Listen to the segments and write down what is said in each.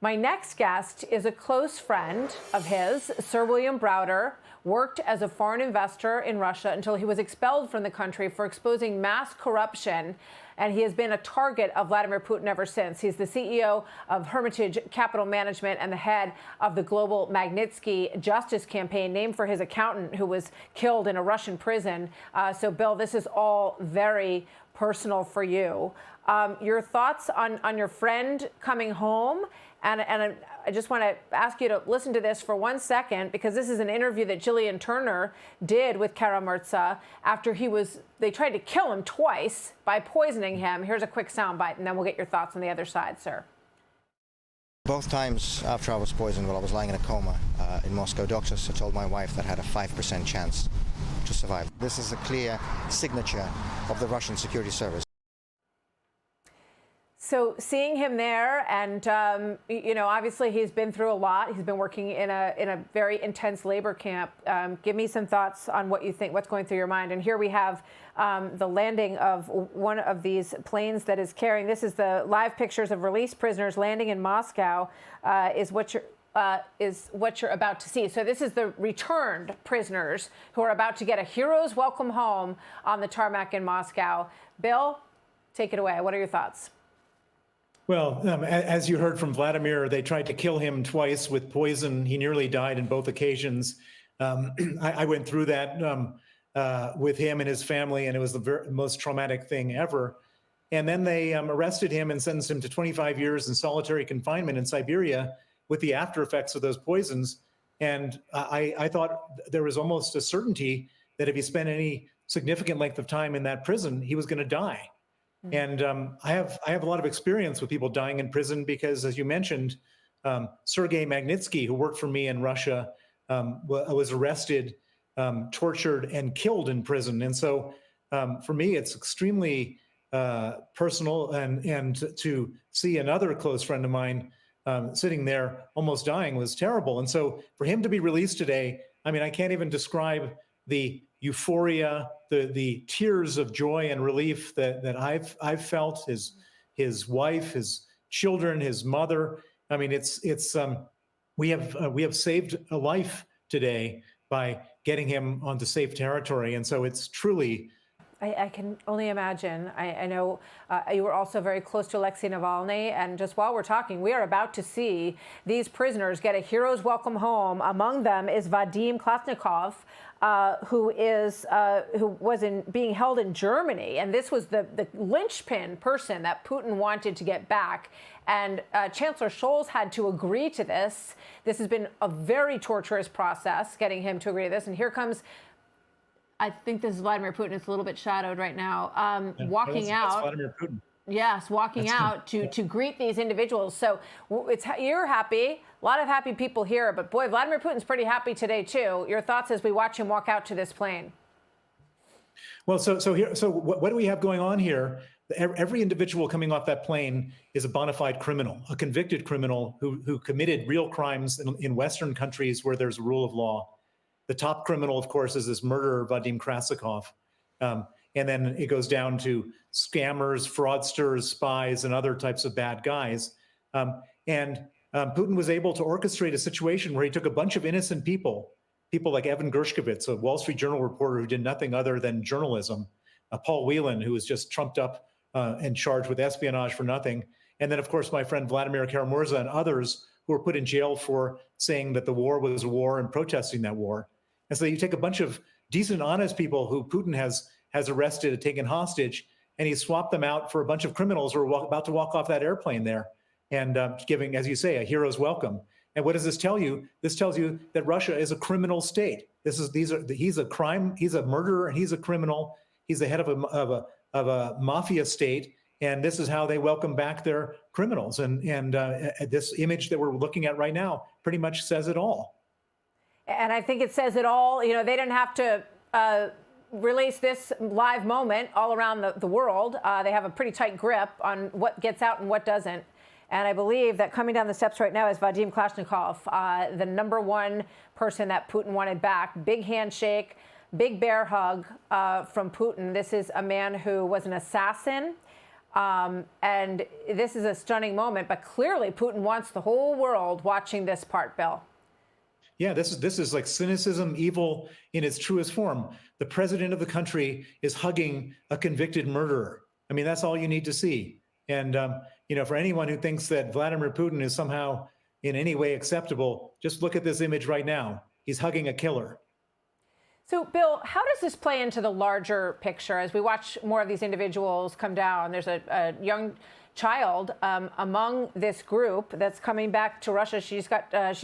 My next guest is a close friend of his. Sir William Browder worked as a foreign investor in Russia until he was expelled from the country for exposing mass corruption. And he has been a target of Vladimir Putin ever since. He's the CEO of Hermitage Capital Management and the head of the global Magnitsky Justice Campaign, named for his accountant who was killed in a Russian prison. So, Bill, this is all very personal for you. Your thoughts on your friend coming home? And I just want to ask you to listen to this for 1 second, because this is an interview that Gillian Turner did with Kara-Murza after they tried to kill him twice by poisoning him. Here's a quick soundbite, and then we'll get your thoughts on the other side, sir. Both times after I was poisoned, while I was lying in a coma in Moscow, doctors had told my wife that I had a 5% chance to survive. This is a clear signature of the Russian security service. So seeing him there, and you know, obviously he's been through a lot. He's been working in a very intense labor camp. Give me some thoughts on what you think, what's going through your mind. And here we have the landing of one of these planes that is carrying. This is the live pictures of released prisoners landing in Moscow. Is what you're about to see. So this is the returned prisoners who are about to get a hero's welcome home on the tarmac in Moscow. Bill, take it away. What are your thoughts? Well, as you heard from Vladimir, they tried to kill him twice with poison. He nearly died in both occasions. I went through that with him and his family, and it was the most traumatic thing ever. And then they arrested him and sentenced him to 25 years in solitary confinement in Siberia with the after effects of those poisons. And I thought there was almost a certainty that if he spent any significant length of time in that prison, he was going to die. And I have a lot of experience with people dying in prison because, as you mentioned, Sergei Magnitsky, who worked for me in Russia, was arrested, tortured, and killed in prison. And so for me, it's extremely personal. And to see another close friend of mine sitting there almost dying was terrible. And so for him to be released today, I mean, I can't even describe the euphoria, the tears of joy and relief that I've felt. His wife, his children, his mother. I mean, we have saved a life today by getting him onto safe territory, and so it's truly. I can only imagine. I know you were also very close to Alexei Navalny, and just while we're talking, we are about to see these prisoners get a hero's welcome home. Among them is Vadim Klashnikov, who was being held in Germany, and this was the linchpin person that Putin wanted to get back. And Chancellor Scholz had to agree to this. This has been a very torturous process, getting him to agree to this. And here comes, I think this is Vladimir Putin. It's a little bit shadowed right now. Walking out. That's Vladimir Putin. Yes, walking out to greet these individuals. So you're happy. A lot of happy people here. But boy, Vladimir Putin's pretty happy today, too. Your thoughts as we watch him walk out to this plane? Well, so what do we have going on here? Every individual coming off that plane is a bona fide criminal, a convicted criminal who committed real crimes in Western countries where there's a rule of law. The top criminal, of course, is this murderer, Vadim Klashnikov. And then it goes down to scammers, fraudsters, spies, and other types of bad guys. Putin was able to orchestrate a situation where he took a bunch of innocent people like Evan Gershkovich, a Wall Street Journal reporter who did nothing other than journalism, Paul Whelan, who was just trumped up and charged with espionage for nothing. And then, of course, my friend Vladimir Kara-Murza and others who were put in jail for saying that the war was a war and protesting that war. And so you take a bunch of decent, honest people who Putin has arrested and taken hostage, and he swapped them out for a bunch of criminals who are about to walk off that airplane there and giving, as you say, a hero's welcome. And what does this tell you? This tells you that Russia is a criminal state. He's a crime. He's a murderer, and he's a criminal. He's the head of a mafia state, and this is how they welcome back their criminals. And this image that we're looking at right now pretty much says it all. And I think it says it all. You know, they didn't have to release this live moment all around the world. They have a pretty tight grip on what gets out and what doesn't. And I believe that coming down the steps right now is Vadim Klashnikov, the #1 person that Putin wanted back. Big handshake, big bear hug from Putin. This is a man who was an assassin, And this is a stunning moment, but clearly Putin wants the whole world watching this part, Bill. Yeah, this is like cynicism, evil in its truest form. The president of the country is hugging a convicted murderer. I mean, that's all you need to see. And, for anyone who thinks that Vladimir Putin is somehow in any way acceptable, just look at this image right now. He's hugging a killer. So, Bill, how does this play into the larger picture as we watch more of these individuals come down? There's a young child among this group that's coming back to Russia. She's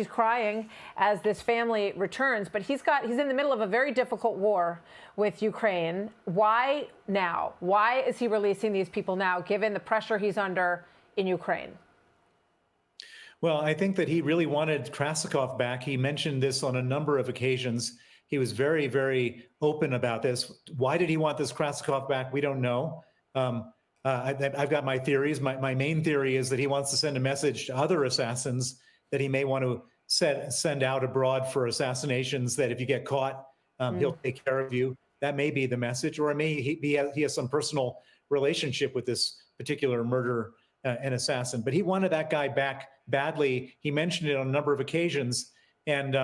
crying as this family returns, but he's in the middle of a very difficult war with Ukraine. Why now? Why is he releasing these people now, given the pressure he's under in Ukraine? Well, I think that he really wanted Krasikov back. He mentioned this on a number of occasions. He was very, very open about this. Why did he want this Krasikov back? We don't know. I've got my theories. My main theory is that he wants to send a message to other assassins that he may want to send out abroad for assassinations, that if you get caught, he'll take care of you. That may be the message, or it may he has some personal relationship with this particular murderer and assassin. But he wanted that guy back badly. He mentioned it on a number of occasions, and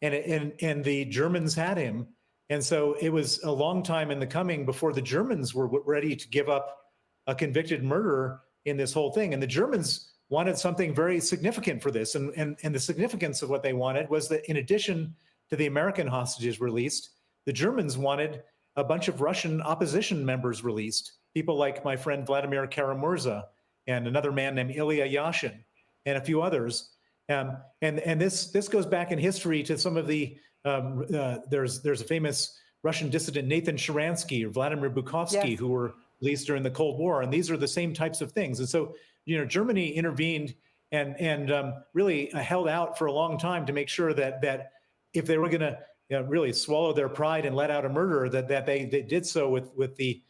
the Germans had him. And so it was a long time in the coming before the Germans were ready to give up a convicted murderer in this whole thing. And the Germans wanted something very significant for this. And the significance of what they wanted was that in addition to the American hostages released, the Germans wanted a bunch of Russian opposition members released. People like my friend Vladimir Karamurza and another man named Ilya Yashin and a few others. And this goes back in history to some of the, there's a famous Russian dissident, Nathan Sharansky or Vladimir Bukovsky, Yes. who were released during the Cold War. And these are the same types of things. And so, Germany intervened and really held out for a long time to make sure that if they were going to really swallow their pride and let out a murderer, that they did so with the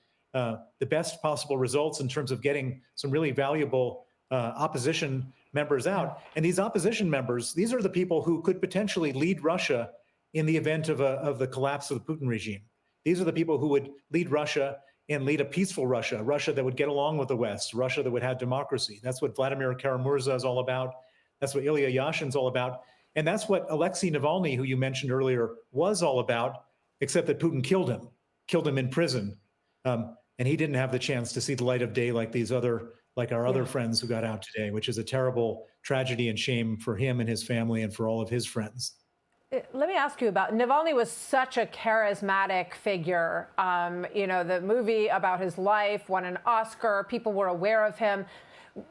best possible results in terms of getting some really valuable opposition members out. And these opposition members, these are the people who could potentially lead Russia in the event of the collapse of the Putin regime. These are the people who would lead Russia and lead a peaceful Russia, a Russia that would get along with the West, Russia that would have democracy. That's what Vladimir Karamurza is all about. That's what Ilya Yashin's all about. And that's what Alexei Navalny, who you mentioned earlier, was all about, except that Putin killed him in prison. And he didn't have the chance to see the light of day like our other friends who got out today, which is a terrible tragedy and shame for him and his family and for all of his friends. Let me ask you about Navalny. Was such a charismatic figure. The movie about his life won an Oscar. People were aware of him.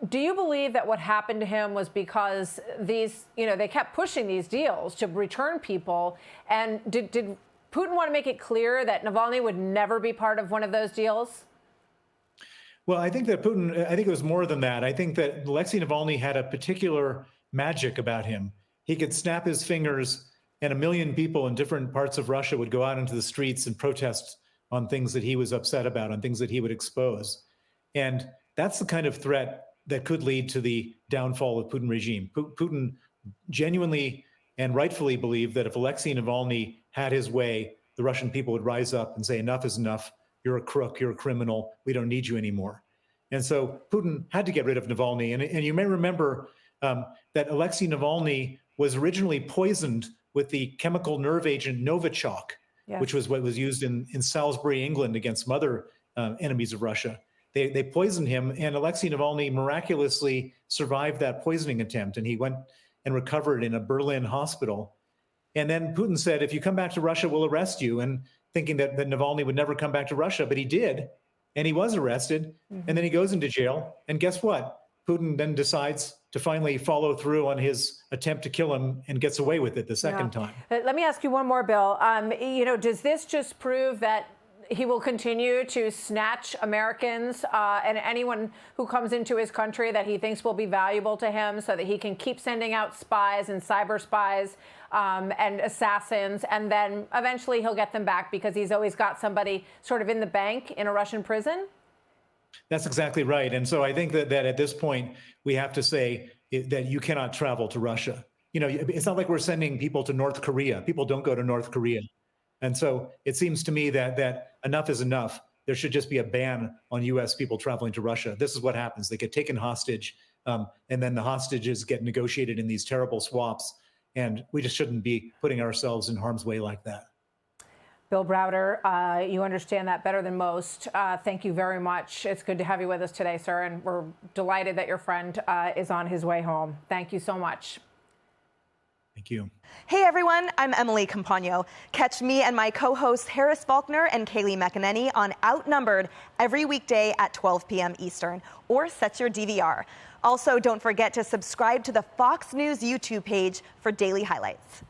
Do you believe that what happened to him was because they kept pushing these deals to return people? And did Putin want to make it clear that Navalny would never be part of one of those deals? Well, I think that I think it was more than that. I think that Alexei Navalny had a particular magic about him. He could snap his fingers and 1 million people in different parts of Russia would go out into the streets and protest on things that he was upset about, on things that he would expose. And that's the kind of threat that could lead to the downfall of the Putin regime. Putin genuinely and rightfully believed that if Alexei Navalny had his way, the Russian people would rise up and say, enough is enough. You're a crook, you're a criminal, we don't need you anymore. And so Putin had to get rid of Navalny. And you may remember that Alexei Navalny was originally poisoned with the chemical nerve agent Novichok, Yes. which was what was used in Salisbury, England, against some other enemies of Russia. They poisoned him, and Alexei Navalny miraculously survived that poisoning attempt, and he went and recovered in a Berlin hospital. And then Putin said, if you come back to Russia, we'll arrest you, and thinking that Navalny would never come back to Russia, but he did, and he was arrested, and then he goes into jail, and guess what? Putin then decides to finally follow through on his attempt to kill him and gets away with it the second time. Let me ask you one more, Bill. Does this just prove that he will continue to snatch Americans and anyone who comes into his country that he thinks will be valuable to him so that he can keep sending out spies and cyber spies and assassins, and then eventually he'll get them back because he's always got somebody sort of in the bank in a Russian prison? That's exactly right. And so I think that at this point, we have to say that you cannot travel to Russia. It's not like we're sending people to North Korea. People don't go to North Korea. And so it seems to me that enough is enough. there should just be a ban on U.S. people traveling to Russia. This is what happens. They get taken hostage, and then the hostages get negotiated in these terrible swaps. And we just shouldn't be putting ourselves in harm's way like that. Bill Browder, you understand that better than most. Thank you very much. It's good to have you with us today, sir, and we're delighted that your friend is on his way home. Thank you so much. Thank you. Hey, everyone. I'm Emily Campagno. Catch me and my co-hosts Harris Faulkner and Kaylee McEnany on Outnumbered every weekday at 12 p.m. Eastern, or set your DVR. Also, don't forget to subscribe to the Fox News YouTube page for daily highlights.